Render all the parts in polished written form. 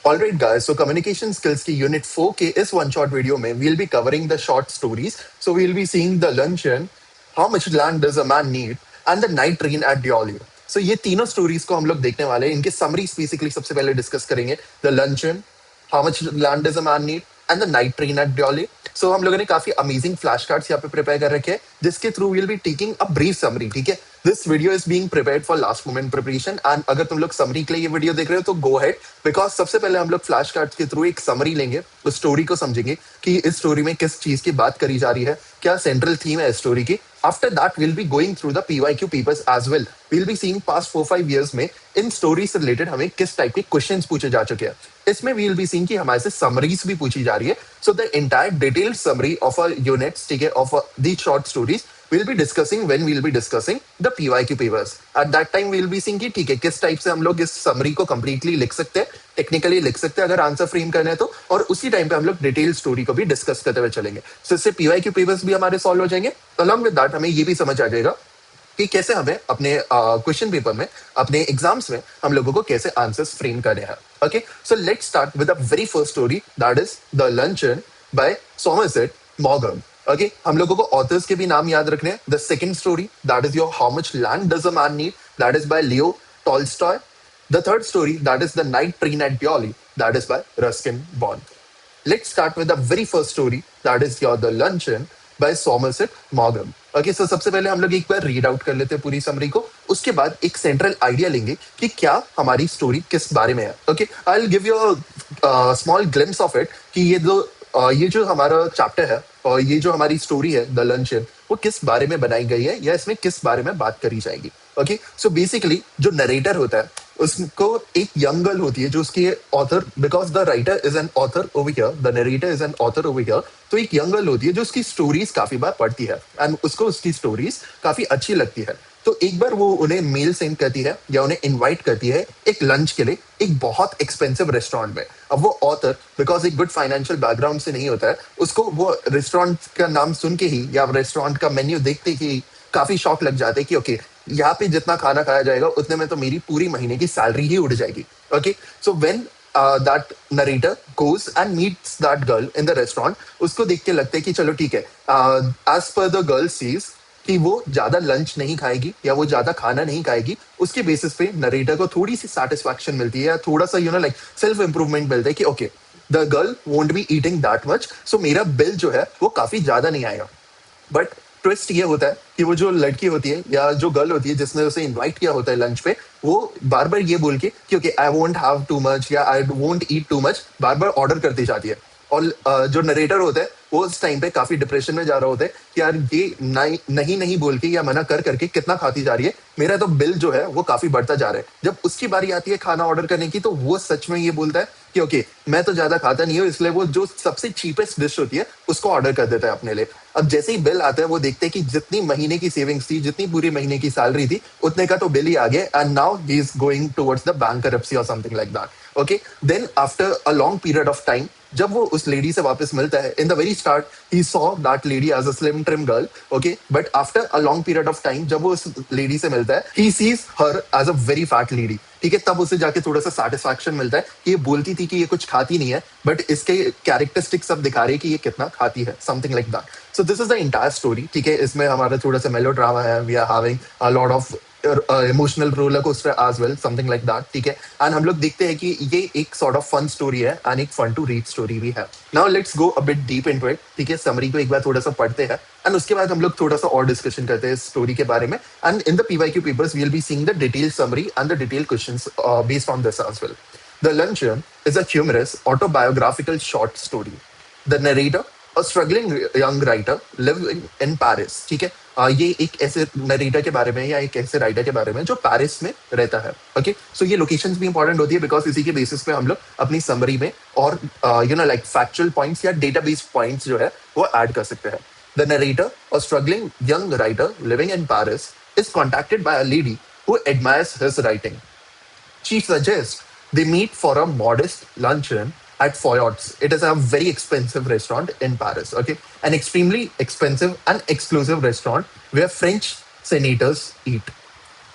Alright guys, so communication skills की unit 4 के इस one shot video में we'll be covering the short stories. So we'll be seeing the luncheon, how much land does a man need, and the night train at Diolio. So ये तीनों stories को हम लोग देखने वाले हैं. इनके summaries basically सबसे पहले discuss करेंगे. The luncheon, how much land does a man need, and the night train at Diolio. So हम लोगों ने काफी अमेजिंग फ्लैश कार्ड्स यहाँ पे प्रिपेयर कर रखे हैं जिसके through will be taking a brief summary. ठीक है, this video is being prepared for last moment preparation. And अगर तुम लोग समरी के लिए ये वीडियो देख रहे हो तो गो हेड, बिकॉज सबसे पहले हम लोग फ्लैश कार्ड्स के थ्रू एक समरी लेंगे, उस स्टोरी को समझेंगे कि इस स्टोरी में किस चीज की बात करी जा रही है, क्या सेंट्रल थीम है स्टोरी की. After that, we'll be going through the PYQ papers as well. We'll be seeing past 4-5 years में इन स्टोरीज से रिलेटेड हमें किस टाइप के क्वेश्चंस पूछे जा चुके हैं. इसमें we'll be seeing कि हमारे से समरीज भी पूछी जा रही है. So the entire detailed summary of our units, ठीक है, of these short stories we'll be discussing when we'll be discussing the PYQ papers. At that time we'll be seeing कि ठीक है किस टाइप से हम लोग इस समरी को completely लिख सकते हैं, टेक्निकली लिख सकते हैं अगर आंसर फ्रेम करना है तो, और उसी टाइम पे हम लोग डिटेल स्टोरी को भी डिस्कस करते हुए चलेंगे. सो इससे PYQ पेपर्स भी हमारे सॉल्व हो जाएंगे. अलॉन्ग विद दैट हमें ये भी समझ आ जाएगा कि कैसे हमें अपने क्वेश्चन पेपर में, अपने एग्जाम्स में हम लोगों को कैसे आंसर्स फ्रेम करने हैं. Okay, so let's start with the very first story, that is the luncheon by Somerset मॉगम. ओके, हम लोगों को ऑथर्स के भी नाम याद रखने हैं. The second story, that is your how much land does a man need, that is by Leo Tolstoy. The third story, that is the night train at Pioli, that is by Ruskin Bond. Let's start with the very first story, that is your The Luncheon by Somerset Maugham. Okay, so सबसे पहले हम लोग एक बार read out कर लेते हैं पूरी summary को, उसके बाद एक सेंट्रल आइडिया लेंगे कि क्या हमारी स्टोरी किस बारे में है. Okay, I will give you a small glimpse of it कि ये जो हमारा चैप्टर है और ये जो हमारी स्टोरी है द लंचन, वो किस बारे में बनाई गई है या इसमें किस बारे में बात करी जाएगी. ओके, सो बेसिकली जो नरेटर होता है उसको एक यंग गर्ल होती है जो उसकी author, because the writer is an author over here, the narrator is an author over here. तो एक यंग गर्ल होती है जो उसकी स्टोरीज काफी बार पढ़ती है एंड उसको उसकी स्टोरीज काफी अच्छी लगती है. तो एक बार वो उन्हें मेल सेंड करती है या उन्हें इनवाइट करती है एक लंच के लिए एक बहुत एक्सपेंसिव रेस्टोरेंट में. अब वो ऑथर बिकॉज एक गुड फाइनेंशियल बैकग्राउंड से नहीं होता है, उसको वो रेस्टोरेंट का नाम सुन के ही या रेस्टोरेंट का मेन्यू देखते ही काफी शौक लग जाते हैं कि ओके यहाँ पे जितना खाना खाया जाएगा उतने में तो मेरी पूरी महीने की सैलरी ही उड़ जाएगी. Okay, so when that narrator goes and meets that girl in the restaurant, उसको देख के लगता है कि चलो ठीक है, as per the girl says कि वो ज्यादा लंच नहीं खाएगी या वो ज्यादा खाना नहीं खाएगी. उसके बेसिस पे नरेटर को थोड़ी सी सेटिस्फैक्शन मिलती है या थोड़ा सा लाइक सेल्फ इंप्रूवमेंट मिलता है कि okay the girl won't be eating that much, so मेरा बिल जो है वो काफी ज्यादा नहीं आएगा. बट ट्विस्ट ये होता है कि वो जो लड़की होती है या जो गर्ल होती है जिसने उसे इनवाइट किया होता है लंच पे, वो बार बार ये बोल के कि okay I won't have too much या I won't eat too much बार बार ऑर्डर करती जाती है. और जो नरेटर होता है वो उस टाइम पे काफी डिप्रेशन में जा रहा होता है कि यार ये नहीं नहीं बोल के या मना कर करके कितना खाती जा रही है, मेरा तो बिल जो है वो काफी बढ़ता जा रहा है. जब उसकी बारी आती है खाना ऑर्डर करने की तो वो सच में ये बोलता है कि ओके मैं तो ज्यादा खाता नहीं हूँ, इसलिए वो जो सबसे चीपेस्ट डिश होती है उसको ऑर्डर कर देता है अपने लिए. अब जैसे ही बिल आता है वो देखते हैं कि जितनी महीने की सेविंग्स थी, जितनी पूरी महीने की सैलरी थी, उतने का तो बिल ही आ गया and now he is going towards the bankruptcy और something like that. Okay, then after a long period of time जब वो उस लेडी से वापस मिलता है, in the very start he saw that lady as a slim trim girl. Okay, but after a long period of time जब वो उस लेडी से मिलता है he sees her as a very fat lady. ठीक है, तब उसे जाके थोड़ा सा सेटिस्फैक्शन मिलता है कि ये बोलती थी कि ये कुछ खाती नहीं है, बट इसके कैरेक्टरिस्टिक्स सब दिखा रहे हैं कि ये कितना खाती है, something like that. So this is the entire story. ठीक है, इसमें हमारा थोड़ा सा मेलो ड्रामा है, we are having a lot of emotional roller coaster as well, something like that. ठीक है, एंड हम लोग देखते हैं कि ये एक सॉर्ट ऑफ फन स्टोरी है एंड एक फन टू रीड स्टोरी भी है. Now let's go a bit deep into it. ठीक है, समरी को एक बार थोड़ा सा पढ़ते हैं एंड उसके बाद हम लोग थोड़ा सा और डिस्कशन करते हैं इस स्टोरी के बारे में. And in the PYQ papers we will be seeing the detail summary and the detail questions based on this as well. The Luncheon is a humorous autobiographical short story. The narrator, a struggling young writer living in Paris. ठीक है, ये एक ऐसे narrator के बारे में या एक ऐसे राइटर के बारे में जो पेरिस में रहता है. ओके, सो ये लोकेशंस भी इंपॉर्टेंट होती है बिकॉज इसी के बेसिस पे हम लोग अपनी समरी में और लाइक फैक्चुअल पॉइंट्स या डेटाबेस पॉइंट्स जो है वो ऐड कर सकते हैं. The narrator, a struggling young writer living in Paris, is contacted by a lady who admires his writing. She suggests they meet for a modest luncheon at Foyot's. It is a very expensive restaurant in Paris. Okay, an extremely expensive and exclusive restaurant where French senators eat.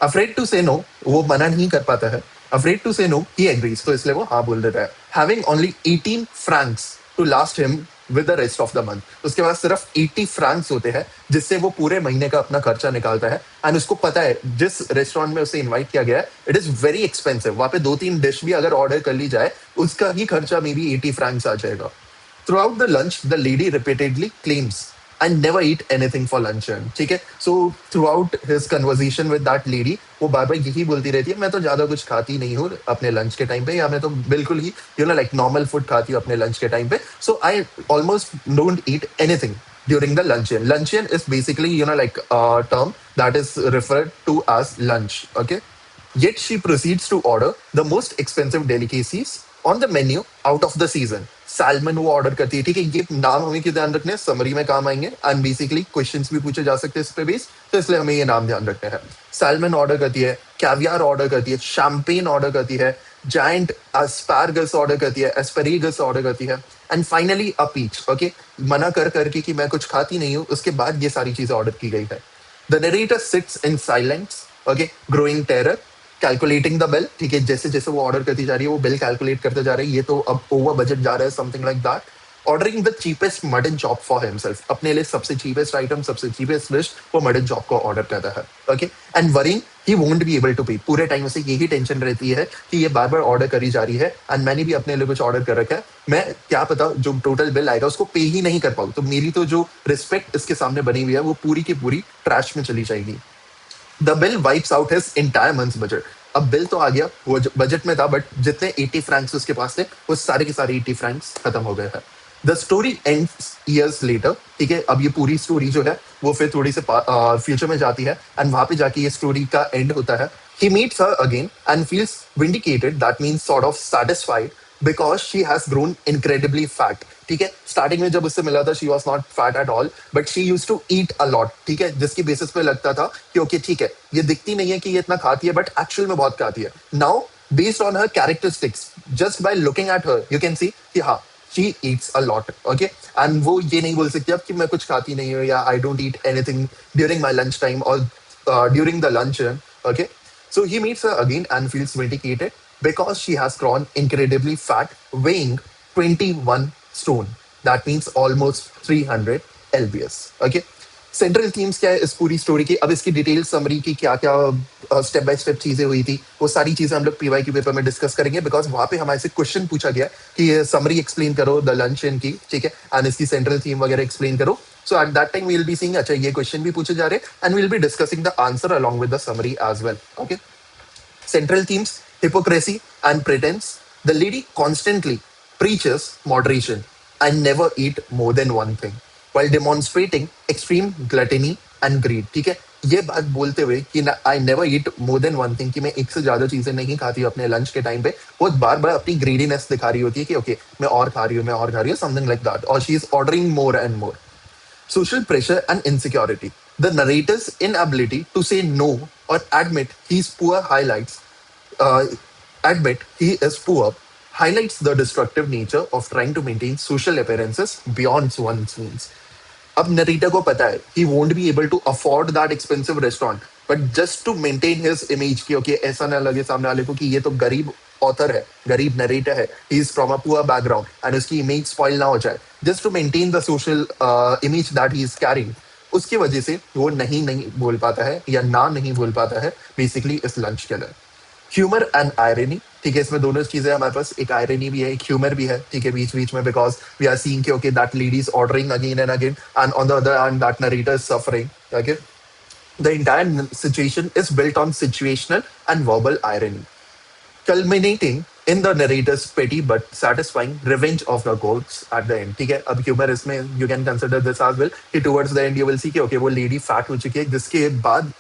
Afraid to say no, वो मना नहीं कर पाता है Afraid to say no, he agrees. तो इसलिए वो हाँ बोल देता है. Having only 18 francs to last him with the rest of the month. उसके पास सिर्फ 80 francs होते हैं जिससे वो पूरे महीने का अपना खर्चा निकालता है. एंड उसको पता है जिस रेस्टोरेंट में उसे इनवाइट किया गया है इट इज वेरी एक्सपेंसिव. वहां पे 2-3 डिश भी अगर ऑर्डर कर ली जाए उसका ही खर्चा मे बी 80 francs आ जाएगा. Throughout the lunch, the lady repeatedly claims, I never eat anything for lunch. ठीक है. So throughout his conversation with that lady, वो बार बार यही बोलती रहती है मैं तो ज्यादा कुछ खाती नहीं हूँ अपने लंच के टाइम पे, या मैं तो बिल्कुल ही लाइक नॉर्मल फूड खाती हूँ अपने लंच के टाइम पे. So I almost don't eat anything during the luncheon. Luncheon is basically, like a term that is referred to as lunch. Okay. Yet she proceeds to order the most expensive delicacies on the menu out of the season. Salmon वो order करती है. ठीक है, ये नाम हमें क्यों ध्यान रखने हैं, समरी में काम आएंगे एंड बेसिकली क्वेश्चंस भी पूछे जा सकते हैं इस पे बेस, तो इसलिए हमें ये नाम ध्यान रखने हैं. सैल्मन ऑर्डर करती है, कैवियर ऑर्डर करती है, शैम्पेन ऑर्डर करती है, जायंट एस्पारगस ऑर्डर करती है, एस्पेरेगस ऑर्डर करती है, and finally a peach. Okay, मना कर करके कि मैं कुछ खाती नहीं हूँ, उसके बाद ये सारी चीजें ऑर्डर की गई है. The narrator sits in silence, okay, growing terror, calculating the bill. ठीक है, जैसे जैसे वो ऑर्डर करती जा रही है वो बिल कैलकुलेट करते जा रही है, ये तो अब ओवर बजट जा रहा है, something like that. Ordering the cheapest mutton chop for himself, अपने लिए सबसे चीपेस्ट आइटम, सबसे चीपेस्ट डिश वो मटन चॉप को ऑर्डर करता है. Okay, and worrying he won't be able to pay. पूरे टाइम से यही टेंशन रहती है कि ये बार बार ऑर्डर करी जा रही है एंड मैंने भी अपने लिए कुछ ऑर्डर कर रखा है, मैं क्या पता जो टोटल बिल आएगा उसको पे ही नहीं कर पाऊँ, तो मेरी तो जो रिस्पेक्ट इसके सामने बनी हुई है वो पूरी की पूरी ट्रैश में चली जाएगी. The bill wipes out his entire months budget. अब बिल तो आ गया, वो बजट में था, बट जितने 80 फ्रैंक्स उसके पास थे वो सारे के सारे 80 फ्रैंक्स खत्म हो गए हैं. The story ends years later. ठीक है, अब ये पूरी स्टोरी जो है वो फिर थोड़ी से फ्यूचर में जाती है एंड वहां पे जाके ये स्टोरी का एंड होता है. He meets her again and feels vindicated, that means sort of satisfied, because she has grown incredibly fat. ठीक है, स्टार्टिंग में जब उससे मिला था she was not fat at all, but she use to eat a lot. ठीक है, जिसकी बेसिस पे लगता था कि ओके ठीक है ये दिखती नहीं है कि ये इतना खाती है, बट एक्चुअल में बहुत खाती है. Now based on her characteristics, just by looking at her you can see कि हाँ she eats a lot. Okay, and वो ये नहीं बोल सकती अब कि मैं कुछ खाती नहीं हूँ या I don't eat anything during my lunch time और during the lunch. Okay, so he meets her again and feels vindicated because she has grown incredibly fat, weighing 21 stone. That means almost 300 lbs. Okay. Central themes क्या है इस पूरी story की, अब इसकी detail summary की क्या क्या स्टेप बाय स्टेप चीजें हुई थी वो सारी चीजें हम लोग पीवाई के पेपर में डिस्कस करेंगे, बिकॉज वहां पे हमारे से क्वेश्चन पूछा गया कि ये समरी एक्सप्लेन करो द लंच इन की. ठीक है, एंड इसकी सेंट्रल थीम वगैरह एक्सप्लेन करो. So at that time we will be seeing अच्छा ये क्वेश्चन भी पूछे जा रहे हैं and we will be discussing the answer along with the summary as well. Okay. Central themes: hypocrisy and pretense. The lady constantly preaches moderation and never eat more than one thing while demonstrating extreme gluttony and greed. ठीक है, ये बात बोलते हुए कि I never eat more than one thing, कि मैं एक से ज्यादा चीजें नहीं खाती अपने लंच के टाइम पे, वो बार बार अपनी ग्रीडीनेस दिखा रही होती है कि ओके मैं और खा रही हूँ, मैं और खा रही हूँ, समथिंग लाइक दैट, और she is ordering more and more. Social pressure and insecurity. The narrator's inability to say no or uh, admit he is poor highlights the destructive nature of trying to maintain social appearances beyond one's means. अब नरीटा को पता है he won't be able to afford that expensive restaurant, but just to maintain his image कि okay ऐसा ना लगे सामने वाले को कि ये तो गरीब ऑथर है, गरीब नरेटर है, he is from a poor background and उसकी इमेज स्पॉइल ना हो जाए, just to maintain the social image that he is carrying, उसकी वजह से वो नहीं नहीं बोल पाता है या ना नहीं बोल पाता है बेसिकली इस लंच के लिए. Humour and irony. ठीक है, इसमें दोनों चीजें हमारे पास, एक आयरनी भी है एक ह्यूमर भी है. ठीक है, बीच बीच में, बिकॉज वी आर सीइंग कि okay that lady is ordering again and again and on the other hand that narrator is suffering. Okay, the entire situation is built on situational and verbal irony, culminating in the narrator's petty but satisfying revenge of the gods at the end. ठीक है, अब humour इसमें you can consider this as well कि towards the end you will see कि okay वो lady fat हो चुकी है, जिसके बाद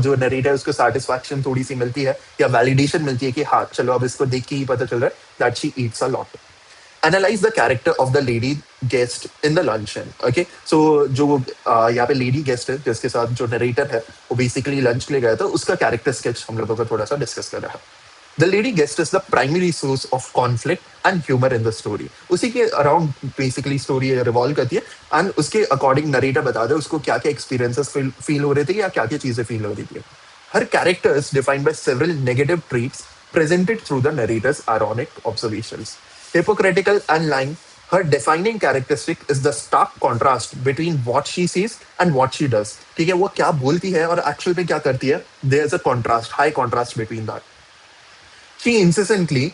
जो नरेटर है उसको सेटिस्फैक्शन थोड़ी सी मिलती है या वैलिडेशन मिलती है कि हाँ चलो अब इसको देख के ही पता चल रहा है that she eats a lot. Analyse the character of the lady guest in the luncheon. Okay, so जो यहाँ पे लेडी गेस्ट है जिसके साथ जो नरेटर है वो बेसिकली लंच के लिए गया था, उसका कैरेक्टर स्केच हम लोगों को थोड़ा सा डिस्कस कर रहा है. The lady guest is the primary source of conflict and humour in the story. उसी के अराउंड बेसिकली स्टोरी रिवॉल्व करती है एंड उसके अकॉर्डिंग नरेटर बता दे उसको क्या क्या एक्सपीरियंसेस फील हो रहे थे या क्या क्या चीजें फील हो रही थी. Her character is defined by several negative traits presented through the narrator's ironic observations. Hypocritical and lying, her defining characteristic is the stark contrast between what she sees and what she does. ठीक है, वो क्या बोलती है और actual में क्या करती है. There's a contrast, high contrast between that. She incessantly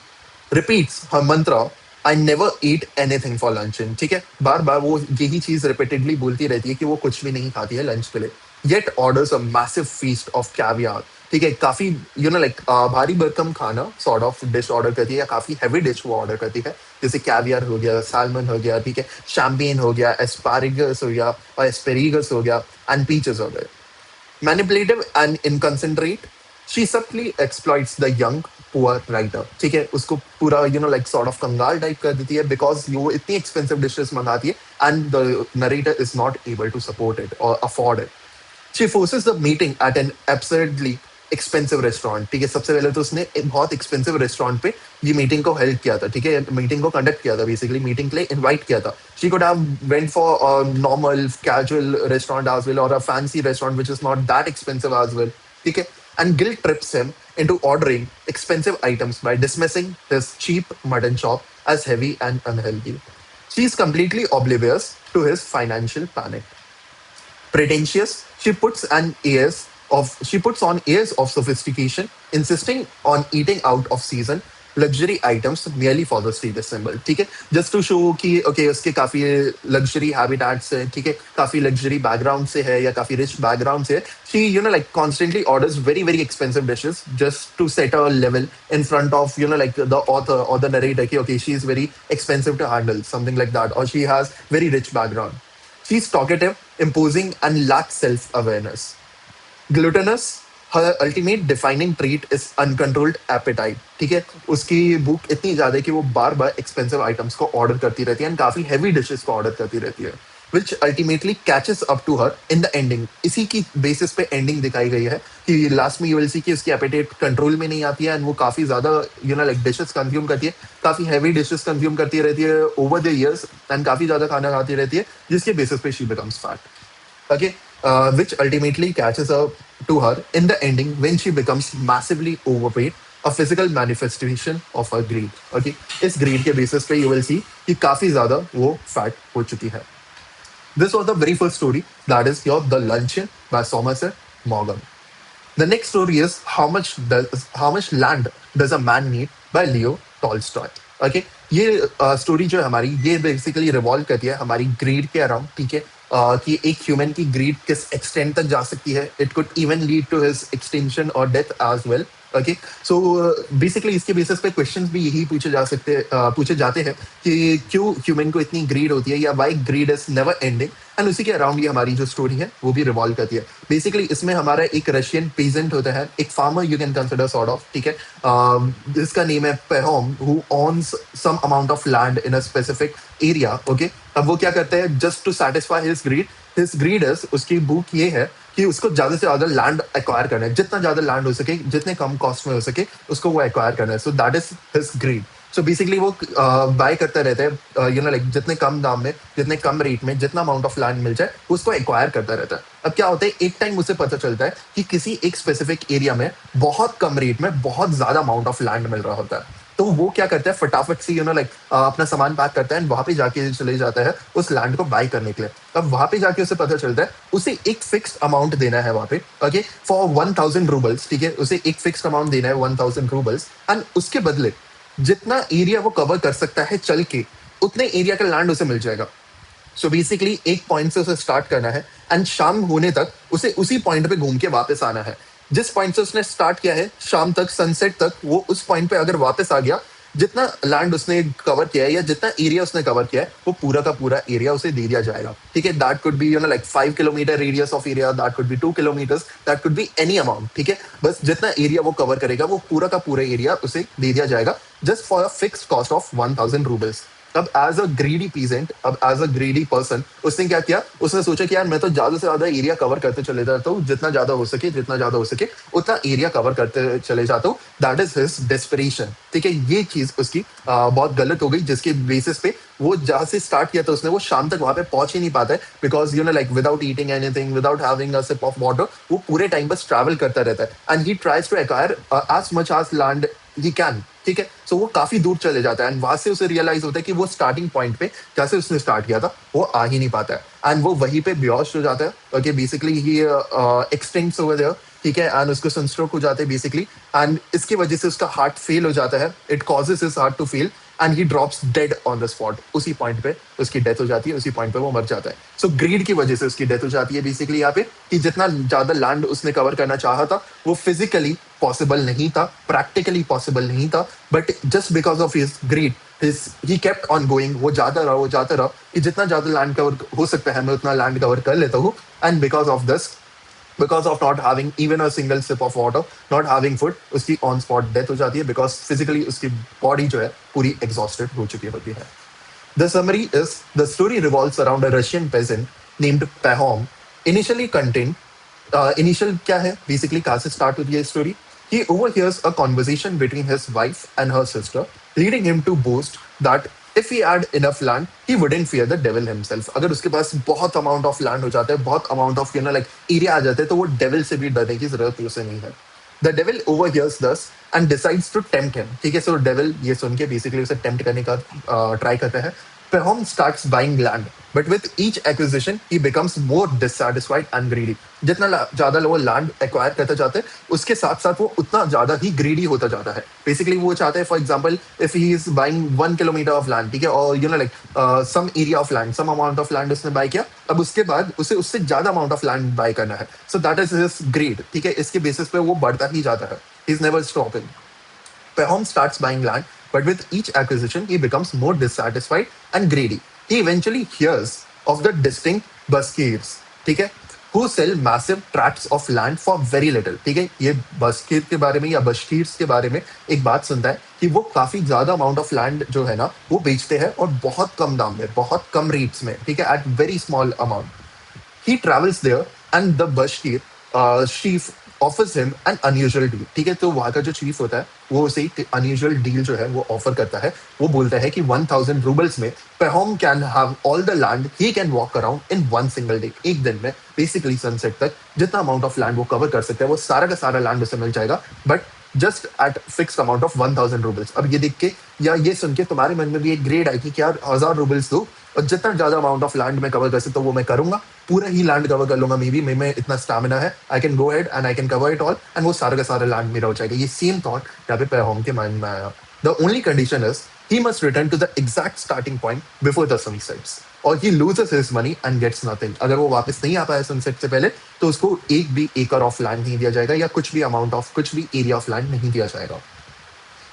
repeats her mantra, I never eat anything for luncheon. ठीक है, बार बार वो यही चीज रिपीटेडली बोलती रहती है कि वो कुछ भी नहीं खाती है लंच के लिए. Yet orders a massive feast of caviar. ठीक है, काफी लाइक भारी भरकम खाना सॉर्ट ऑफ डिश ऑर्डर करती है या काफी हैवी डिश वो ऑर्डर करती है. जैसे कैवियर हो गया, सैल्मन हो गया, ठीक है, शैम्पेन हो गया, एस्पारिगस हो गया और एस्पेरिगस हो गया एंड पीचेस हो गए. मैनिपुलेटिव एंड इनकॉन्सेंट्रेट, शी सबली exploits the young poor writer. ठीक है, उसको पूरा लाइक सॉर्ट ऑफ कंगाल टाइप कर देती है बिकॉज वो इतनी एक्सपेंसिव डिशेस मंगाती है and the narrator is not able to support it और afford it. She forces the meeting at an absurdly expensive restaurant. ठीक है, सबसे पहले तो उसने एक बहुत एक्सपेंसिव रेस्टोरेंट पे ये मीटिंग को हेल्प किया था. ठीक है, मीटिंग को कंडक्ट किया था, बेसिकली मीटिंग के लिए इनवाइट किया था. She could have went for a normal casual restaurant as well और a fancy restaurant which is not that expensive as well. ठीक है, and guilt trips him into ordering expensive items by dismissing his cheap mutton chop as heavy and unhealthy. She is completely oblivious to his financial panic. Pretentious, she puts on airs of sophistication, insisting on eating out of season luxury items merely for the status symbol. ठीक है, just to show कि okay उसके काफी luxury habitats है. ठीक है, काफी luxury background से है या काफी रिच बैकग्राउंड से है. She like constantly orders very very expensive dishes just to set a level in front of like the author और द नरेटर कि okay she is very expensive to handle something like that और she has very rich background. She is talkative, imposing, and lacks self awareness. Gluttonous, her ultimate defining trait is uncontrolled appetite. ठीक है, उसकी भूख इतनी ज्यादा है कि वो बार बार एक्सपेंसिव आइटम्स को ऑर्डर करती रहती है एंड काफी हैवी डिशेस को ऑर्डर करती रहती है. Which ultimately catches up to her in the ending. इसी की बेसिस पे एंडिंग दिखाई गई है कि लास्ट में यू विल सी कि उसकी एपेटाइट कंट्रोल में नहीं आती है एंड वो काफी ज्यादा लाइक डिशेस कंज्यूम करती है, काफी हैवी डिशेस कंज्यूम करती रहती है ओवर द ईयर्स एंड काफी ज्यादा खाना खाती रहती है जिसके बेसिस पे she becomes fat. Okay, which ultimately catches up to her in the ending when she becomes massively overweight, a physical manifestation of her greed. Okay, इस greed के basis पे you will see कि काफी ज्यादा वो fat हो चुकी है. This was the very first story, that is your The Luncheon by Somerset Maugham. The next story is how much land does a man need by Leo Tolstoy. Okay, ये story जो है हमारी ये basically revolve करती है हमारी grid के around. ठीक है, कि एक ह्यूमन की ग्रीड किस एक्सटेंट तक जा सकती है. It could even lead to his extension और death as well. Okay, so basically इसके बेसिस पे क्वेश्चंस भी यही पूछे जाते हैं कि क्यों ह्यूमन को इतनी ग्रीड होती है या why greed is never ending. And उसी के अराउंड ये हमारी जो स्टोरी है वो भी रिवॉल्व करती है. बेसिकली इसमें हमारा एक रशियन पेजेंट होता है, एक farmer you can consider sort of. ठीक है, जिसका नेम है Pahom, who owns some amount of land in a specific area. Okay, अब वो क्या करते हैं just to satisfy his greed is, उसकी भूख ये है कि उसको ज्यादा से ज्यादा लैंड एक्वायर करना है, जितना ज्यादा लैंड हो सके, जितने कम कॉस्ट में हो सके उसको वो एक्वायर करना है. So that is his greed. So basically वो बाय करता रहता है लाइक जितने कम दाम में, जितने कम रेट में, जितना अमाउंट ऑफ लैंड मिल जाए उसको एक्वायर करता रहता है. अब क्या होता है, एक टाइम उसे पता चलता है कि किसी एक स्पेसिफिक एरिया में बहुत कम रेट में बहुत ज्यादा अमाउंट ऑफ लैंड मिल रहा होता है. तो वो क्या करता है, फटाफट से लाइक अपना सामान पैक करता है, वहां पे जाके चले जाता है उस लैंड को बाय करने के लिए. अब वहां पे जाके उसे पता चलता है उसे एक फिक्स्ड अमाउंट देना है वहां पे. Okay, for 1000 roubles. ठीक है, उसे एक फिक्स्ड अमाउंट देना है 1000 रूबल्स एंड उसके बदले जितना एरिया वो कवर कर सकता है चल के, उतने एरिया का लैंड उसे मिल जाएगा. सो बेसिकली एक पॉइंट से उसे स्टार्ट करना है एंड शाम होने तक उसे उसी पॉइंट पे घूम के वापस आना है. जिस पॉइंट से उसने स्टार्ट किया है शाम तक, सनसेट तक, वो उस पॉइंट पे अगर वापस आ गया, जितना लैंड उसने कवर किया है या जितना एरिया उसने कवर किया है वो पूरा का पूरा एरिया उसे दे दिया जाएगा. ठीक है, that could be like 5 kilometre radius of area, that could be 2 kilometres, that could be any amount. ठीक है, बस जितना एरिया वो कवर करेगा वो पूरा का पूरा एरिया उसे दे दिया जाएगा just for a fixed cost of 1000 roubles. अब एज अ ग्रीडी पीजेंट, अब एज अ ग्रीडी पर्सन उसने क्या किया, उसने सोचा कि यार मैं तो ज्यादा से ज्यादा एरिया कवर करते चले जाता हूँ, जितना ज्यादा हो सके उतना एरिया कवर करते चले जाता हूँ. That is his desperation. ठीक है, ये चीज उसकी बहुत गलत हो गई जिसके बेसिस पे वो जहां से स्टार्ट किया था उसने वो शाम तक वहां पे पहुंच ही नहीं पाता है because like without eating anything, without having sip of water वो पूरे टाइम बस ट्रैवल करता रहता है and he tries to acquire as much as land he can, ठीक है। सो वो काफी दूर चले जाता है एंड वहां से उसे रियलाइज होता है कि वो स्टार्टिंग पॉइंट पे जैसे उसने स्टार्ट किया था वो आ ही नहीं पाता है एंड वो वहीं पे बेहोश हो जाता है। Okay, basically he extincts over there, ठीक है, एंड उसको सनस्ट्रोक हो जाते हैं बेसिकली। एंड इसकी वजह से उसका हार्ट फेल हो जाता है, it causes his heart to fail and he drops dead on the spot. उसी पॉइंट पे उसकी डेथ हो जाती है, उसी पॉइंट पे वो मर जाता है। सो ग्रीड की वजह से उसकी डेथ हो जाती है बेसिकली यहाँ पे, कि जितना ज्यादा लैंड उसने कवर करना चाहा था वो फिजिकली पॉसिबल नहीं था, प्रैक्टिकली पॉसिबल नहीं था, but just because of his greed he kept on going. वो जाता रहा, वो जाता रहा कि जितना ज्यादा लैंड कवर हो सकता है मैं उतना लैंड कवर कर लेता हूँ। And because of this, because of not having even a single sip of water, not having food, उसकी ऑन स्पॉट डेथ हो जाती है बिकॉज फिजिकली उसकी बॉडी जो है पूरी एग्जॉस्टेड हो चुकी होती है। The summary is the story revolves around a Russian peasant named Pahom. Initially contained, initial क्या है basically कहाँ से start होती है story? He overhears a conversation between his wife and her sister, leading him to boast that if he had enough land, he wouldn't fear the devil himself. अगर उसके पास बहुत amount of land हो जाता है, बहुत amount of like area आ जाता है, तो वो devil से भी डरने की जरूरत उसे नहीं है। The devil overhears this and decides to tempt him. ठीक है, so devil ये सुन के basically उसे tempt करने का try करता है। Pahom starts buying land, but with each acquisition he becomes more dissatisfied and greedy. जितना ज्यादा वो लैंड एक्वायर करता जाता है उसके साथ साथ वो उतना ज्यादा ही ग्रीडी होता जाता है। बेसिकली वो चाहता है, for example if he is buying 1 kilometre of land, ठीक है, और like some area of land, some amount of land उसने बाय किया, अब उसके बाद उसे उससे ज्यादा अमाउंट ऑफ लैंड बाय करना है। So that is his greed, ठीक है, इसके बेसिस पे वो बढ़ता ही जाता है, he is never stopping. Pahom starts buying land, but with each acquisition, he becomes more dissatisfied and greedy. He eventually hears of the distinct Baskirs, ठीक है, who sell massive tracts of land for very little. ठीक है, ये बस्कीर के बारे में या बशकीर्स के बारे में एक बात सुनता है कि वो काफी ज्यादा अमाउंट ऑफ लैंड जो है ना वो बेचते हैं और बहुत कम दाम में, बहुत कम रेट्स में, ठीक है, at very small amount. He travels there and the Bashkir chief offers him an unusual deal, ठीक है, तो वहां का जो चीफ होता है वो उसे एक अनयूजुअल डील जो है वो ऑफर करता है। वो बोलता है कि 1000 रूबल्स में Pahom can have all the land he can walk around in 1 single day. एक दिन में बेसिकली सनसेट तक जितना अमाउंट ऑफ लैंड वो कवर कर सकता है वो सारा का सारा लैंड उसे मिल जाएगा, but just at fixed amount of 1000 roubles. अब ये देख के या ये सुन के तुम्हारे मन में भी एक ग्रेड आई कि क्या 1000 रूबल्स दो और जितना ज्यादा अमाउंट ऑफ लैंड में कवर कर सकता हूँ वो मैं करूंगा, पूरा ही लैंड कवर कर लूंगा, मे बी में इतना स्टैमिना है, I can go head and I can cover it all, and वो सारा का सारा लैंड मेरा हो जाएगा। ये सेम थॉट यहाँ पे Pahom के माइंड में आया। The only condition is he must return to the exact starting point before the sun sets or he loses his money and gets nothing। अगर वो वापस नहीं आ पाया सनसेट से पहले तो उसको एक भी एकड़ ऑफ लैंड नहीं दिया जाएगा या कुछ भी अमाउंट ऑफ कुछ भी एरिया ऑफ लैंड नहीं दिया जाएगा।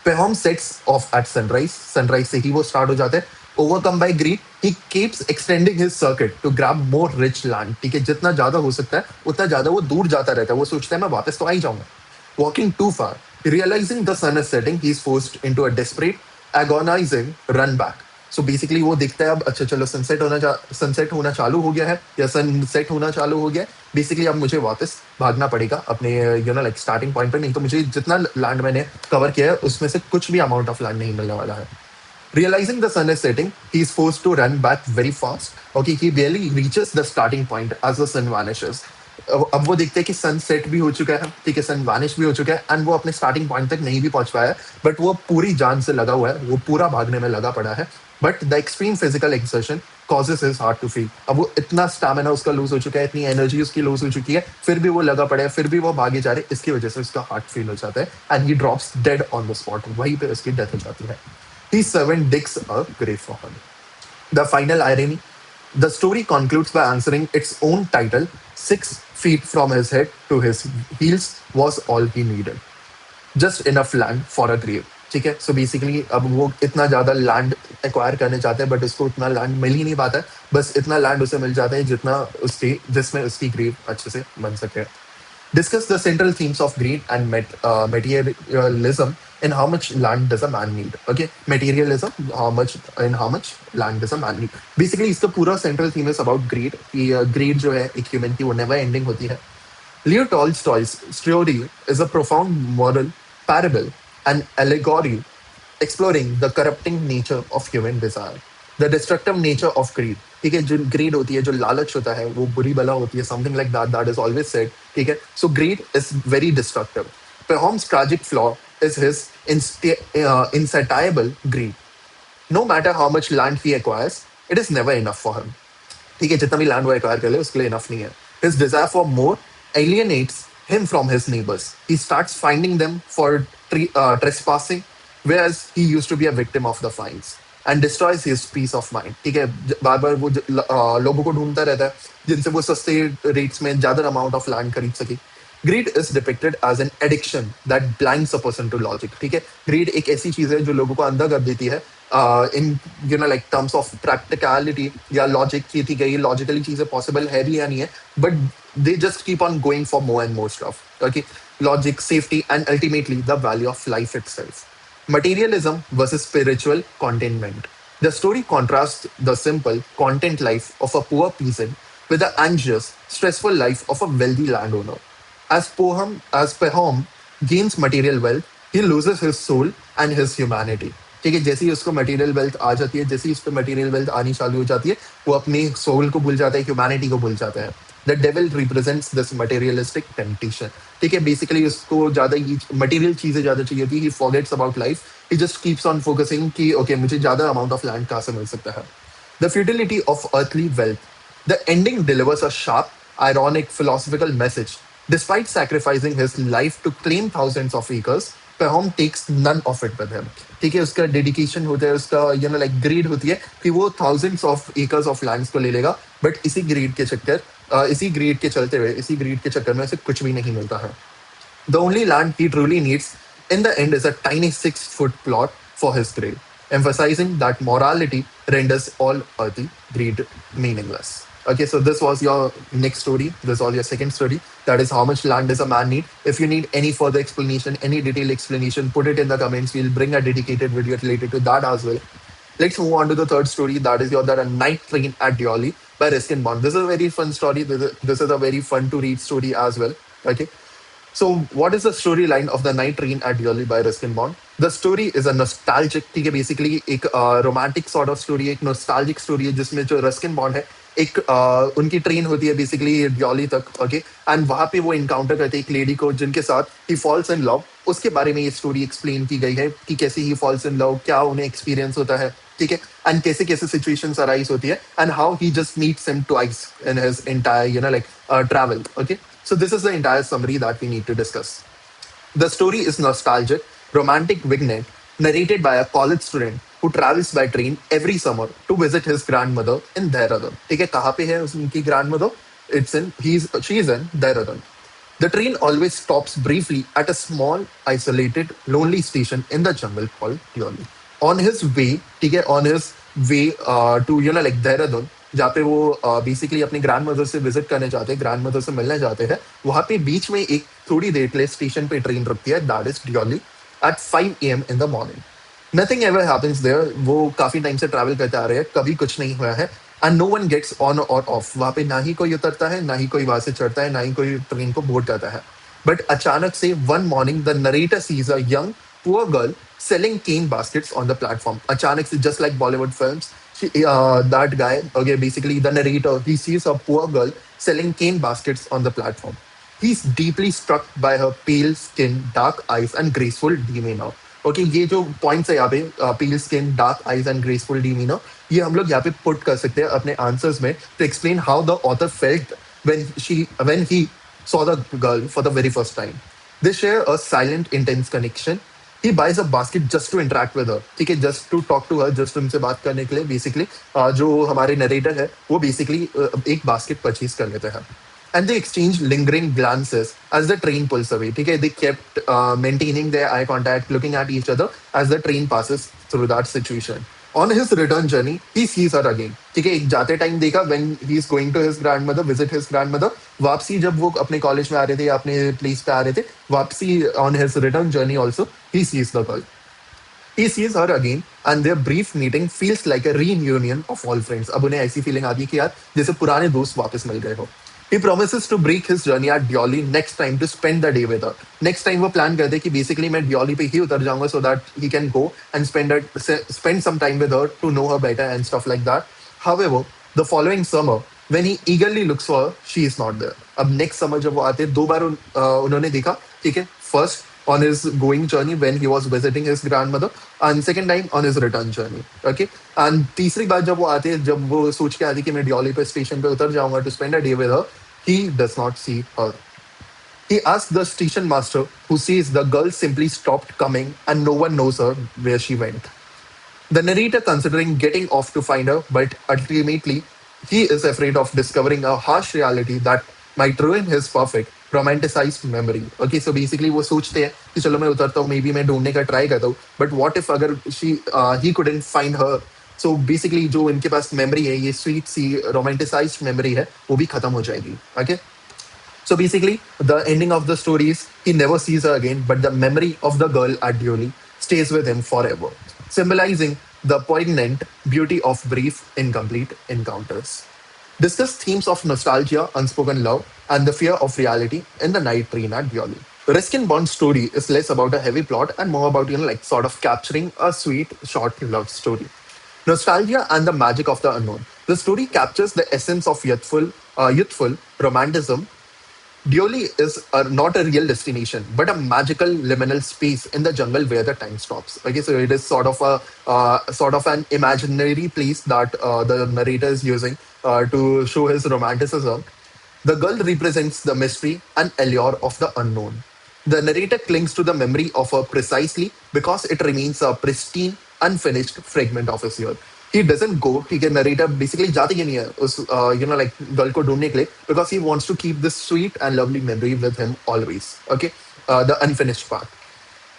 Pahom sets off at sunrise, sunrise से ही वो स्टार्ट हो जाते हैं। Overcome by greed, he keeps extending his circuit to grab more rich land, ठीक है, जितना ज्यादा हो सकता है उतना ज्यादा वो दूर जाता रहता है। वो सोचता है मैं वापस तो आ ही जाऊंगा। Walking too far, realizing the sun is setting, he is forced into a desperate, agonizing run back. So basically वो देखता है अब अच्छा चलो सनसेट होना चालू हो गया है या सनसेट होना चालू हो गया है, बेसिकली अब मुझे वापस भागना पड़ेगा अपने लाइक स्टार्टिंग पॉइंट पे, नहीं तो मुझे जितना लैंड मैंने कवर किया है उसमें से कुछ भी अमाउंट ऑफ लैंड नहीं मिलने वाला है। Realizing the sun is setting, he is forced to run back very fast. Okay, he barely reaches the starting point as the sun vanishes. अब वो देखते हैं कि सन सेट भी हो चुका है, ठीक है, सन वानिश भी हो चुका है एंड वो अपने स्टार्टिंग पॉइंट तक नहीं भी पहुंच पाया है, बट वो पूरी जान से लगा हुआ है, वो पूरा भागने में लगा पड़ा है, but the extreme physical exertion causes his heart to fail. अब वो इतना स्टैमिना उसका लूज हो चुका है, इतनी एनर्जी उसकी लूज हो चुकी है, फिर भी वो लगा पड़ा है, फिर भी वो भागे जा रहे हैं, इसकी वजह से उसका हार्ट फील हो जाता है and he drops dead on the spot. वहीं पे उसकी डेथ हो जाती है। His servant digs a grave for him. The final irony, the story concludes by answering its own title: 6 feet from his head to his heels was all he needed. Just enough land for a grave. ठीक है, so basically अब वो इतना ज्यादा land acquire करने चाहते हैं but उसको उतना लैंड मिल ही नहीं पाता है, बस इतना लैंड उसे मिल जाता है जितना उसकी जिसमें उसकी ग्रेव अच्छे से बन सके। Discuss the central themes of greed and materialism and how much land does a man need. Okay, materialism, how much land does a man need. Basically, इसका पूरा central theme is about greed. कि greed जो है एक human की वो never ending होती है। Leo Tolstoy's story is a profound moral parable and allegory exploring the corrupting nature of human desire, the destructive nature of greed। ठीक है, जो ग्रीड होती है, जो लालच होता है वो बुरी बला होती है, something like that, that is always said, ठीक है। So greed is very destructive. Pahom's tragic flaw is his insatiable greed. No matter how much land he acquires, it is never enough for him. ठीक है, जितना भी land वो acquire कर ले उसके लिए इनफ नहीं है. His desire for more alienates him from his neighbors. He starts finding them for trespassing, whereas he used to be a victim of the fines, and destroys his peace of mind. ठीक है, बार बार वो लोगों को ढूंढता रहता है जिनसे वो सस्ते रेट्स में ज्यादा अमाउंट ऑफ लैंड खरीद सके. Greed is depicted as an addiction that blinds a person to logic. ठीक है, ग्रीड एक ऐसी चीज है जो लोगों को अंधा कर देती है in like terms of practicality या लॉजिक की. ठीक है, ये लॉजिकली चीजें पॉसिबल है भी या नहीं है, but they just keep on going for more and more stuff. Okay, logic, safety and ultimately the value of life itself. Materialism versus spiritual contentment. The story contrasts the simple, content life of a poor peasant with the anxious, stressful life of a wealthy landowner. As Pahom gains material wealth, he loses his soul and his humanity. ठीक है, जैसे ही उसको material wealth आ जाती है, जैसे ही उस पर material wealth आनी चालू हो जाती है, वो अपनी सोल को भूल जाता है, ह्यूमैनिटी को भूल जाता है. The devil represents this materialistic temptation. ठीक है, बेसिकली उसको ज्यादा मटेरियल चीजें ज्यादा चाहिए थी. He forgets about life. He just keeps on focusing कि ओके मुझे ज्यादा अमाउंट ऑफ लैंड कहाँ से मिल सकता है. The futility of earthly wealth. The ending delivers a sharp, ironic philosophical message. Despite sacrificing his life to claim thousands of acres, Pahom takes none of it with him. ठीक है, उसका dedication होता है, उसका लाइक ग्रीड होती है कि वो thousands of acres of lands को ले लेगा, बट इसी ग्रीड के चक्कर इसी ग्रीड के चलते हुए इसी ग्रीड के चक्कर में उसे कुछ भी नहीं मिलता है. The only land he truly needs in the end is a tiny 6-foot plot for his grave, emphasizing that morality renders all earthly greed meaningless. Okay, so this was your next story. This was your second story. That is how much land does a man need. If you need any further explanation, any detailed explanation, put it in the comments. We'll bring a dedicated video related to that as well. Let's move on to the third story. That is that a night train at Dioli by Ruskin Bond. This is a very fun story. This is a very fun to read story as well. Okay. So, what is the storyline of the night train at Dioli by Ruskin Bond? The story is a nostalgic, ठीक है, basically एक romantic sort of story, एक nostalgic story है जिसमें जो Ruskin bond है एक उनकी ट्रेन होती है बेसिकली डियोली तक. ओके, एंड वहां पे वो इनकाउंटर करते हैं एक लेडी को जिनके साथ ही फॉल्स इन लव. उसके बारे में ये स्टोरी एक्सप्लेन की गई है कि कैसे ही फॉल्स इन लव, क्या उन्हें एक्सपीरियंस होता है. ठीक है, एंड कैसे कैसे सिचुएशंस अराइज होती है and how he just meets him twice in his entire like travel. Okay, so this is the entire summary that we need to discuss. The story is nostalgic, romantic vignette narrated by a college student who travels by train every summer to visit his grandmother in Dehradun. ठीक है, कहाँ पे है उनकी grandmother? She is in Dehradun. The train always stops briefly at a small, isolated, lonely station in the jungle called Dioli. On his way, ठीक है, on his way to like Dehradun, जहाँ पे वो बेसिकली अपनी grand mother से visit करने जाते हैं, ग्रैंड मदर से मिलने जाते हैं. वहां पे बीच में एक थोड़ी देर के लिए स्टेशन पे ट्रेन रुकती है. That is Deoli at 5 AM in the morning. Nothing ever happens there. वो काफी टाइम से ट्रैवल करते आ रहे हैं, कभी कुछ नहीं हुआ है. And no one gets on or off. वहां पे ना ही कोई उतरता है, ना ही कोई वहां से चढ़ता है, ना ही कोई ट्रेन को बोर्ड करता है. बट अचानक से one morning the narrator sees a young poor girl selling cane baskets on the platform. अचानक से, just like Bollywood films, that guy, okay, basically the narrator, he sees a poor girl selling cane baskets on the platform. He's deeply struck by her pale skin, dark eyes, and graceful demeanor. Okay, ये जो points है यहाँ पे, pale skin, dark eyes, and graceful demeanor, ये हम लोग यहाँ पे पुट कर सकते हैं अपने आंसर्स में to explain how the author felt when he saw the girl for the very first time. They share a silent, intense connection. He buys a basket just to interact with her. ठीक है, just to talk to her, just उनसे बात करने के लिए. Basically जो हमारे narrator है वो बेसिकली एक बास्केट परचेज कर लेते हैं. And they exchange lingering glances as the train pulls away. ठीक है, they kept maintaining their eye contact, looking at each other as the train passes through that situation. On his return journey, he sees her again. ठीक है, एक जाते time देखा when he is going to his grandmother, visit his grandmother. वापसी जब वो अपने college में आ रहे थे या अपने प्लेस पे आ रहे थे, वापसी on his return journey also, he sees the girl. He sees her again and their brief meeting feels like a reunion of all friends. अब उन्हें ऐसी फीलिंग आती है कि यार जैसे पुराने दोस्त वापस मिल गए हो. He promises to break his journey at Dioli next time to spend the day with her. Next time वो प्लान करते कि बेसिकली मैं Dioli पे ही उतर जाऊंगा so that he can go and spend some time with her to know her better and stuff like that. However, the following summer, when he eagerly looks for her, she is not there. अब next summer जब वो आते हैं, दो बार उन्होंने देखा, ठीक है, first on his going journey when he was visiting his grandmother, and second time on his return journey. Okay, and तीसरी बार जब वो आते हैं, जब वो सोच के आती है कि मैं डियोली पे स्टेशन पे उतर जाऊंगा to spend a day with her, he does not see her. He asks the station master, who says the girl simply stopped coming and no one knows her where she went. The narrator considering getting off to find her, but ultimately he is afraid of discovering a harsh reality that might ruin his perfect romanticized memory. Okay, so basically वो सोचते हैं कि चलो मैं उतरता हूँ, maybe मैं ढूंढने का ट्राई करता हूँ, but what if अगर he couldn't find her, so basically जो इनके पास मेमोरी है, ये स्वीट सी रोमांटिसाइज्ड मेमोरी है, वो भी खत्म हो जाएगी. Okay, so basically, the ending of the story is he never sees her again, but the memory of the girl at Dioli stays with him forever, symbolizing the poignant beauty of brief, incomplete encounters. Discuss themes of nostalgia, unspoken love, and the fear of reality in the night train at Dioli. Riskin Bond's story is less about a heavy plot and more about, like sort of capturing a sweet, short love story. Nostalgia and the magic of the unknown. The story captures the essence of youthful romanticism. Dioli is not a real destination, but a magical liminal space in the jungle where the time stops. Okay, so it is sort of an imaginary place that the narrator is using to show his romanticism. The girl represents the mystery and allure of the unknown. The narrator clings to the memory of her precisely because it remains a pristine, unfinished fragment of his youth. He doesn't go, ठीक है, narrator basically जाती ही नहीं है उस like girl को ढूंढने के लिए, because he wants to keep this sweet and lovely memory with him always. Okay, the unfinished part.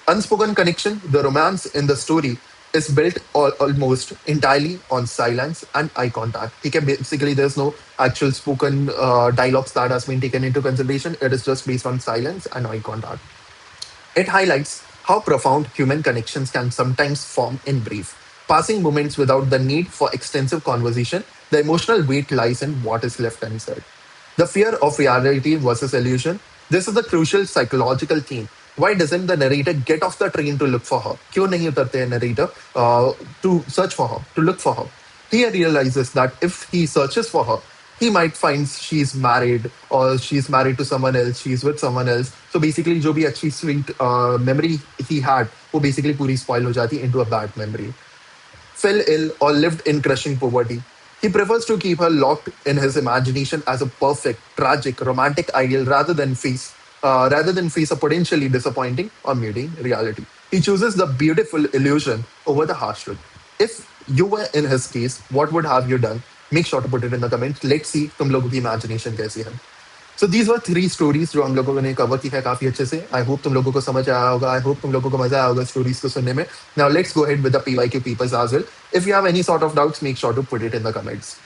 Unspoken connection, the romance in the story is built almost entirely on silence and eye contact. Okay, basically, there's no actual spoken dialogues that has been taken into consideration. It is just based on silence and eye contact. It highlights how profound human connections can sometimes form in brief, passing moments without the need for extensive conversation. The emotional weight lies in what is left unsaid. The fear of reality versus illusion. This is the crucial psychological theme. Why doesn't the narrator get off the train to look for her? क्यों नहीं उतरते हैं narrator to search for her, to look for her? He realizes that if he searches for her, he might find she's married or she's married to someone else, she's with someone else. So basically, जो भी अच्छी sweet memory he had, वो basically पूरी spoil हो जाती into a bad memory. Fell ill, or lived in crushing poverty. He prefers to keep her locked in his imagination as a perfect, tragic, romantic ideal rather than face a potentially disappointing or muddying reality. He chooses the beautiful illusion over the harsh truth. If you were in his case, what would have you done? Make sure to put it in the comments. Let's see तुम लोगों की imagination कैसी है. So these were three stories जो हम लोगों ने cover की है काफी अच्छे से. I hope तुम लोगों को समझ आया होगा. I hope तुम लोगों को मजा आया होगा stories को सुनने में. Now let's go ahead with the PYQ papers as well. If you have any sort of doubts, make sure to put it in the comments.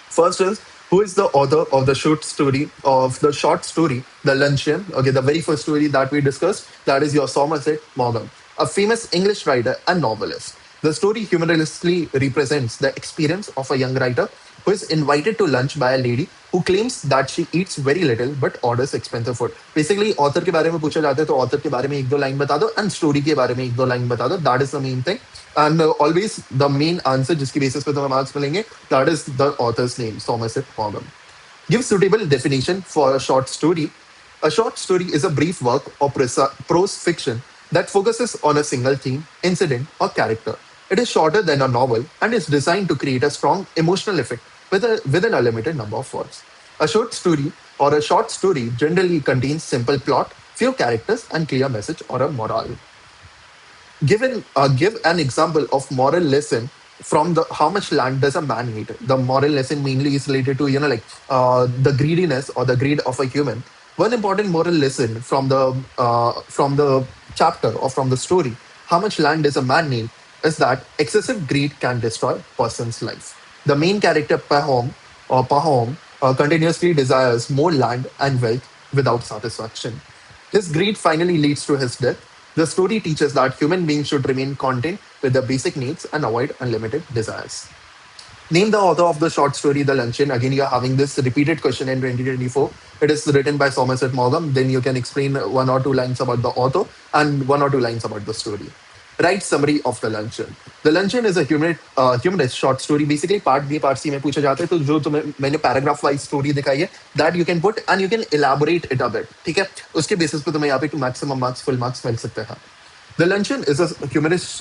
First is, who is the author of the short story, The Luncheon? Okay, the very first story that we discussed, that is your Somerset Maugham, a famous English writer and novelist. The story humorously represents the experience of a young writer who is invited to lunch by a lady who claims that she eats very little but orders expensive food. Basically, author के बारे में पूछा जाता है तो author के बारे में एक दो लाइन बता दो and story के बारे में एक दो लाइन बता दो. That is the main thing. And always the main answer जिसकी basis पे तुम्हें marks मिलेंगे, that is the author's name, Somerset Maugham. Give suitable definition for a short story. A short story is a brief work or prose fiction that focuses on a single theme, incident, or character. It is shorter than a novel and is designed to create a strong emotional effect within a limited number of words. A short story or a short story generally contains simple plot, few characters, and clear message or a moral. Give an example of moral lesson from the how much land does a man need. The moral lesson mainly is related to the greediness or the greed of a human. One important moral lesson from the chapter or from the story, how much land does a man need, is that excessive greed can destroy person's life. The main character Pahom continuously desires more land and wealth without satisfaction. His greed finally leads to his death. The story teaches that human beings should remain content with their basic needs and avoid unlimited desires. Name the author of the short story The Luncheon. Again, you're having this repeated question in 2024. It is written by Somerset Maugham. Then you can explain one or two lines about the author and one or two lines about the story. Right summary of the luncheon. The luncheon is a humorous short story. Basically, part B, part C में पूछे जाते हैं तो जो तुम्हें मैंने paragraph wise story दिखाई है that you can put and you can elaborate it a bit. ठीक है उसके basis पे तुम्हें यहाँ पे maximum marks, full marks मिल सकते हैं. The Luncheon is a humorous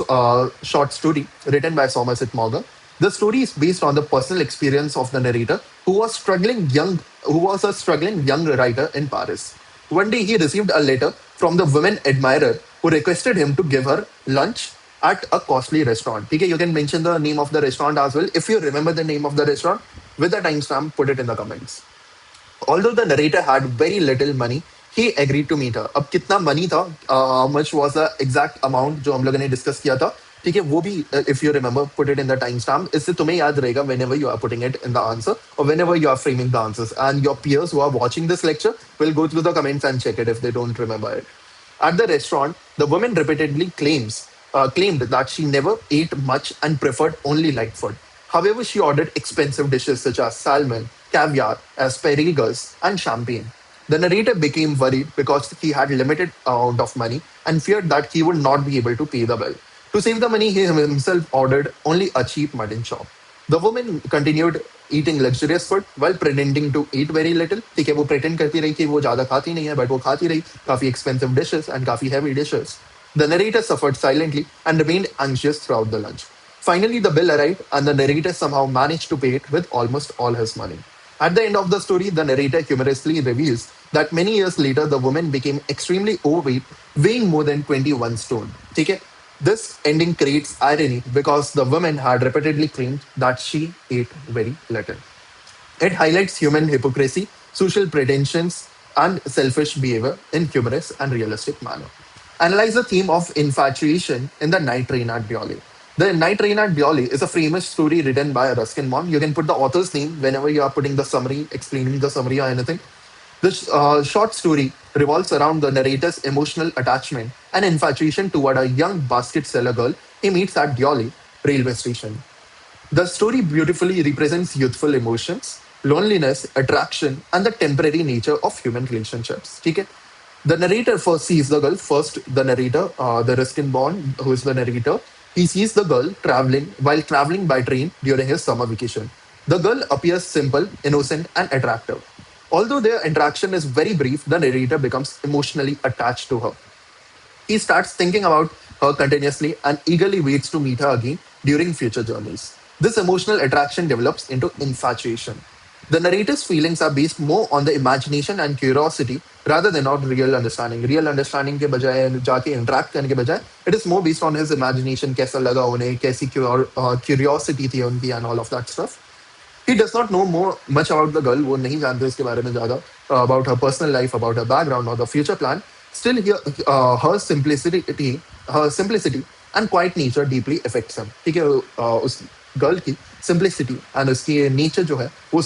short story written by Somerset Maugham. The story is based on the personal experience of the narrator, who was a struggling young writer in Paris. One day, he received a letter from the woman admirer who requested him to give her lunch at a costly restaurant. Okay, you can mention the name of the restaurant as well. If you remember the name of the restaurant, with the timestamp, put it in the comments. Although the narrator had very little money, he agreed to meet her. अब कितना money था, how much was the exact amount जो हम लोगों ने discuss किया था, ठीक है वो भी if you remember put it in the timestamp. इससे तुम्हें याद रहेगा whenever you are putting it in the answer or whenever you are framing the answers, and your peers who are watching this lecture will go through the comments and check it if they don't remember it. At the restaurant, the woman repeatedly claimed that she never ate much and preferred only light food. However, she ordered expensive dishes such as salmon, caviar, asparagus, and champagne. The narrator became worried because he had limited amount of money and feared that he would not be able to pay the bill. To save the money, he himself ordered only a cheap mutton chop. The woman continued eating luxurious food while pretending to eat very little. ठीक है वो pretend करती रही कि वो ज़्यादा खाती नहीं है but वो खाती रही काफ़ी expensive dishes and काफ़ी heavy dishes. The narrator suffered silently and remained anxious throughout the lunch. Finally, the bill arrived, and the narrator somehow managed to pay it with almost all his money. At the end of the story, the narrator humorously reveals that many years later, the woman became extremely overweight, weighing more than 21 stone. Okay? This ending creates irony because the woman had repeatedly claimed that she ate very little. It highlights human hypocrisy, social pretensions, and selfish behavior in humorous and realistic manner. Analyze the theme of infatuation in The Night Train at Beaulieu. The Night Train at Beaulieu is a famous story written by Ruskin Bond. You can put the author's name whenever you are putting the summary, explaining the summary or anything. This short story revolves around the narrator's emotional attachment and infatuation toward a young basket seller girl he meets at Beaulieu railway station. The story beautifully represents youthful emotions, loneliness, attraction, and the temporary nature of human relationships. Okay? The narrator first sees the girl. First, the narrator, the Ruskin Bond, who is the narrator, he sees the girl traveling while traveling by train during his summer vacation. The girl appears simple, innocent, and attractive. Although their interaction is very brief, the narrator becomes emotionally attached to her. He starts thinking about her continuously and eagerly waits to meet her again during future journeys. This emotional attraction develops into infatuation. The narrator's feelings are based more on the imagination and curiosity rather than on real understanding. Real understanding के बजाय जाके interact करने के बजाय, it is more based on his imagination. कैसा लगा उन्हें, कैसी curiosity थी उनकी and all of that stuff. He does not know more much about the girl. वो नहीं जानते उसके बारे में ज़्यादा about her personal life, about her background or the future plan. Still, her simplicity and quiet nature deeply affects him. ठीक है उस गर्ल की simplicity and उसकी nature जो है वो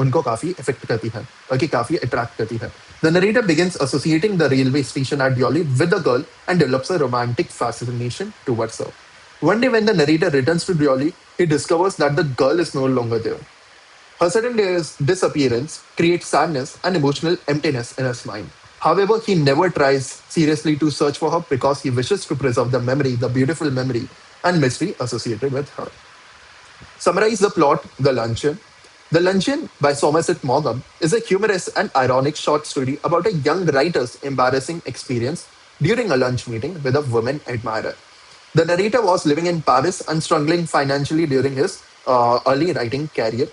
उनको काफी affect करती है और काफी attract करती है. The narrator begins associating the railway station at Yoli with the girl and develops a romantic fascination towards her. One day, when the narrator returns to Yoli, he discovers that the girl is no longer there. Her sudden disappearance creates sadness and emotional emptiness in his mind. However, he never tries seriously to search for her because he wishes to preserve the memory, the beautiful memory and mystery associated with her. Summarize the plot, The Luncheon. The Luncheon by Somerset Maugham is a humorous and ironic short story about a young writer's embarrassing experience during a lunch meeting with a woman admirer. The narrator was living in Paris and struggling financially during his early writing career.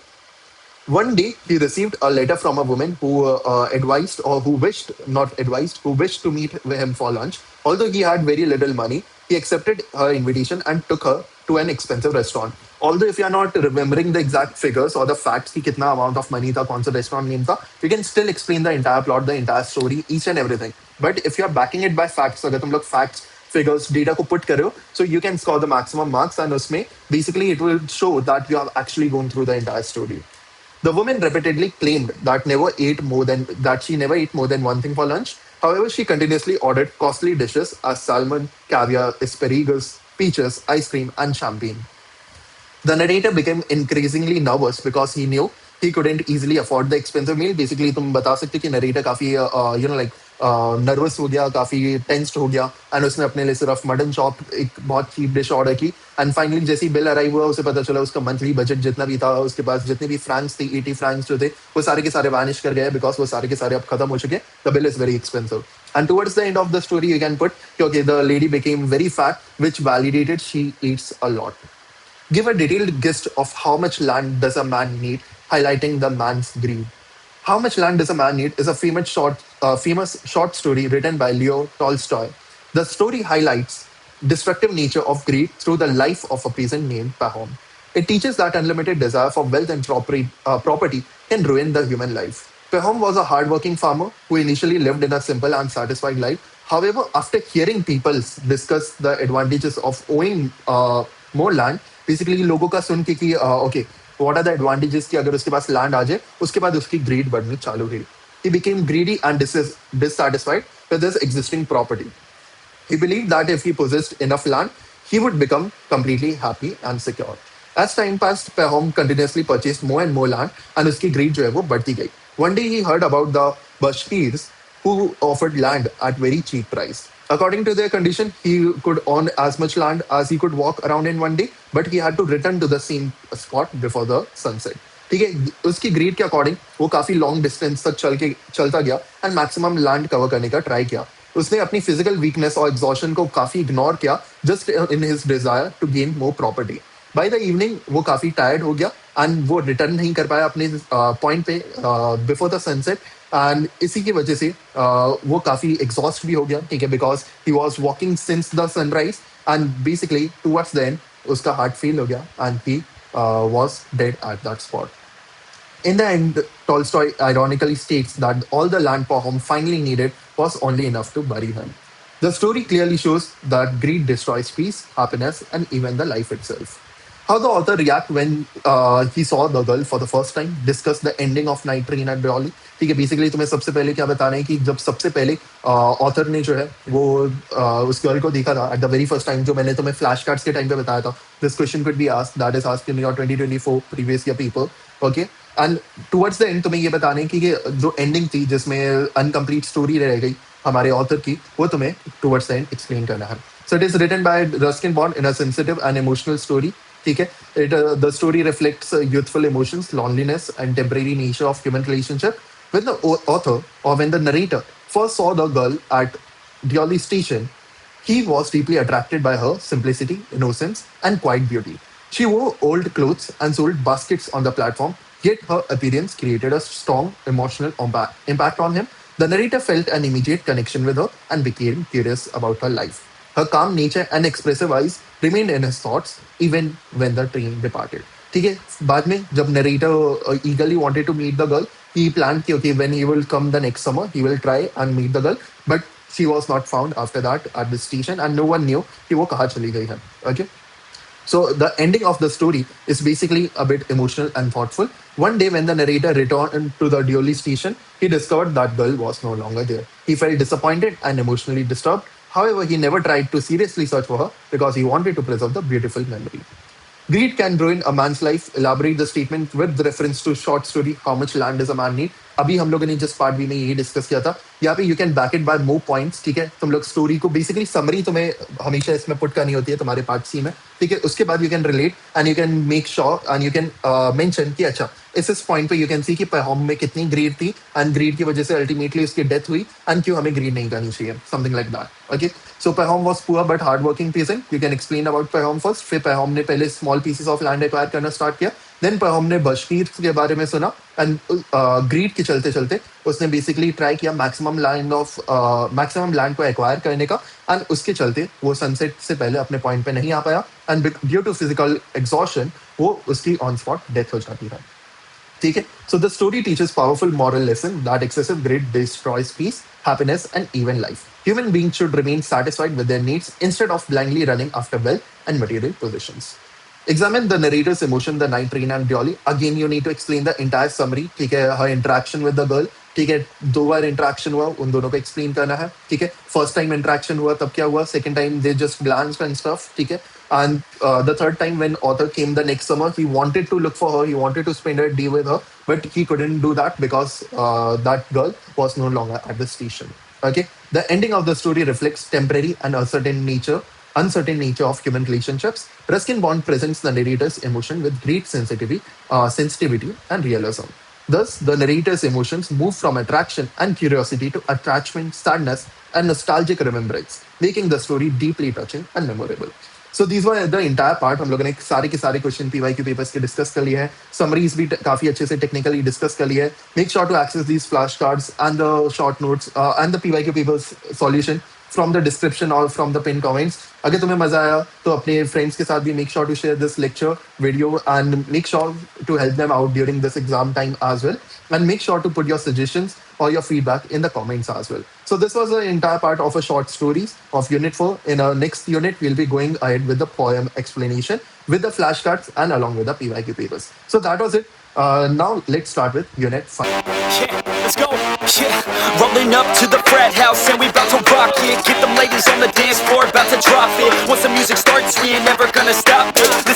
One day, he received a letter from a woman who advised, or who wished, not advised, who wished to meet with him for lunch. Although he had very little money, he accepted her invitation and took her to an expensive restaurant. Although if you are not remembering the exact figures or the facts, कि कितना amount of money था, कौन सा restaurant name था, you can still explain the entire plot, the entire story, each and everything. But if you are backing it by facts, अगर तुम लोग facts, figures, data को put करो, so you can score the maximum marks, and उसमें basically it will show that you have actually gone through the entire story. The woman repeatedly claimed that she never ate more than one thing for lunch. However, she continuously ordered costly dishes as salmon, caviar, asparagus, peaches, ice cream, and champagne. The narrator became increasingly nervous because he knew he couldn't easily afford the expensive meal. Basically, तुम बता सकते कि narrator काफी like nervous हो गया, काफी tensed हो गया, एंड उसने अपने लिए सिर्फ मटन चॉप एक बहुत चीप डिश ऑर्डर की। एंड फाइनली जैसे ही बिल अराइव हुआ, उसे पता चला उसका मंथली बजट जितना भी था, उसके पास जितने भी फ्रैंक्स थे, 80 फ्रैंक्स जो थे, वो सारे के सारे वैनिश कर गए, बिकॉज वो सारे के सारे अब खत्म हो चुके। The bill is very expensive, and towards the end of the story you can put okay, the lady became very fat, which validated she eats a lot. Give a detailed gist of how much land does a man need, highlighting the man's greed. How Much Land Does a Man Need is a famous short story written by Leo Tolstoy. The story highlights destructive nature of greed through the life of a peasant named Pahom. It teaches that unlimited desire for wealth and property can ruin the human life. Pahom was a hardworking farmer who initially lived in a simple and satisfied life. However, after hearing people discuss the advantages of owning more land, basically लोगों का सुन के कि okay, what are the advantages कि अगर उसके पास land आ जाए, उसके बाद उसकी ग्रीड बढ़नी चालू हुई. He became greedy and dissatisfied with his existing property. He believed that if he possessed enough land, he would become completely happy and secure. As time passed, Pahom continuously purchased more and more land, and उसकी greed जो है वो बढ़ती गई. One day he heard about the Bashkirs who offered land at very cheap price. According to their condition, he could own as much land as he could walk around in one day, but he had to return to the same spot before the sunset. ठीक है, उसकी grid के according वो काफी long distance तक चलता गया and maximum land cover करने का ट्राई किया. उसने अपनी फिजिकल वीकनेस और एग्जॉशन को काफी इग्नोर किया just in his desire to gain more property. By the evening वो काफी टायर्ड हो गया एंड वो रिटर्न नहीं कर पाया अपने पॉइंट पे बिफोर द सनसेट. एंड इसी की वजह से वो काफी एग्जॉस्ट भी हो गया, ठीक है, because he was walking since the sunrise and basically towards the end उसका हार्ट फेल हो गया and he was dead at that spot. In the end, Tolstoy ironically states that all the land Pahom finally needed was only enough to bury him. The story clearly shows that greed destroys peace, happiness, and even the life itself. How the author react when he saw the girl for the first time, discuss the ending of Night Train at Dolly. ठीक है, basically तुम्हें सबसे पहले क्या बताना है कि जब सबसे पहले ऑथर ने जो है वो उस गर्ल को देखा था at the very first time, जो मैंने तुम्हें फ्लैश कार्ड्स के टाइम पे बताया था. This question could be asked, that is asked in your 2024 previous year paper. Okay, and towards the end तुम्हें ये बताना है कि ये जो एंडिंग थी जिसमें अनकम्प्लीट स्टोरी रह गई हमारे ऑथर की, वो तुम्हें टुवर्ड्स द एंड एक्सप्लेन करना है. So it is written by Ruskin Bond in a sensitive and emotional story. ठीक है, the story reflects youthful emotions, loneliness, and temporary nature of human relationship. When the author or when the narrator first saw the girl at Deoli station, he was deeply attracted by her simplicity, innocence, and quiet beauty. She wore old clothes and sold baskets on the platform, yet her appearance created a strong emotional impact on him. The narrator felt an immediate connection with her and became curious about her life. Her calm nature and expressive eyes remained in his thoughts even when the train departed. ठीक है, बाद में जब narrator eagerly wanted to meet the girl, he planned कि okay, when he will come the next summer, he will try and meet the girl, but she was not found after that at the station, and no one knew कि वो कहाँ चली गई है. Okay. So the ending of the story is basically a bit emotional and thoughtful. One day when the narrator returned to the Deoli station, he discovered that girl was no longer there. He felt disappointed and emotionally disturbed. However, he never tried to seriously search for her because he wanted to preserve the beautiful memory. Greed can ruin a man's life. Elaborate the statement with reference to short story How Much Land Does a Man Need. अभी हम लोगों ने जिस part B में यही discuss किया था, यहाँ पे you can back it by more points. ठीक है, तुम लोग स्टोरी को बेसिकली समरी तुम्हें हमेशा इसमें पुट करनी होती है तुम्हारे पार्ट सी में. ठीक है, उसके बाद you can relate and you can make sure and you can mention कि अच्छा इस पॉइंट पे यू कैन सी कि पहम में कितनी ग्रीड थी एंड ग्रीड की वजह से अल्टीमेटली उसकी डेथ हुई एंड क्यों हमें ग्रीड नहीं करनी चाहिए, something like that. Okay, so Pahom was poor but hardworking peasant. You can explain about Pahom first. फिर Pahom ने पहले small pieces of land acquire करना स्टार्ट किया. देन Pahom ने बशकीर के बारे में सुना एंड ग्रीड के चलते चलते उसने बेसिकली ट्राई किया मैक्सिमम लैंड को एक्वायर करने का एंड उसके चलते वो सनसेट से पहले अपने पॉइंट पे नहीं आ पाया and due to physical exhaustion वो उसकी ऑन स्पॉट डेथ हो जाती है. ठीक है, so the story teaches powerful moral lesson that excessive greed destroys peace, happiness, and even life. Human beings should remain satisfied with their needs instead of blindly running after wealth and material possessions. Examine the narrator's emotion, the night train and Dolly. Again, you need to explain the entire summary. ठीक है, her interaction with the girl. ठीक है, दो बार interaction हुआ, उन दोनों को explain करना है. ठीक है, फर्स्ट टाइम इंटरेक्शन हुआ तब क्या हुआ, second time they just glanced and stuff. ठीक है, and the third time when author came the next summer, he wanted to look for her, he wanted to spend a day with her, but he couldn't do that because that girl was no longer at the station. Okay, the ending of the story reflects temporary and uncertain nature of human relationships. Ruskin Bond presents the narrator's emotion with great sensitivity and realism. Thus, the narrator's emotions move from attraction and curiosity to attachment, sadness, and nostalgic remembrance, making the story deeply touching and memorable. So these were the entire part हम लोगों ने सारे के सारे question PY Q papers के discuss कर लिए हैं समरीज भी काफी अच्छे से टेक्निकली डिस्कस कर लिए हैं make sure to access these flash cards and the short notes and the P Y Q papers solution from the description और फ्रॉम द पिन कमेंट्स अगर तुम्हें मजा आया तो अपने फ्रेंड्स के साथ भी make sure to share this lecture video and make sure to help them out during this exam time as well and make sure to put your suggestions or your feedback in the comments as well. So this was the entire part of a short stories of Unit 4. In our next unit, we'll be going ahead with the poem explanation with the flashcards and along with the PYQ papers. So that was it. Now let's start with Unit 5. Yeah, let's go. Yeah, rolling up to the frat house and we about to rock it. Get them ladies on the dance floor, about to drop it. Once the music starts, we ain't never gonna stop it. Listen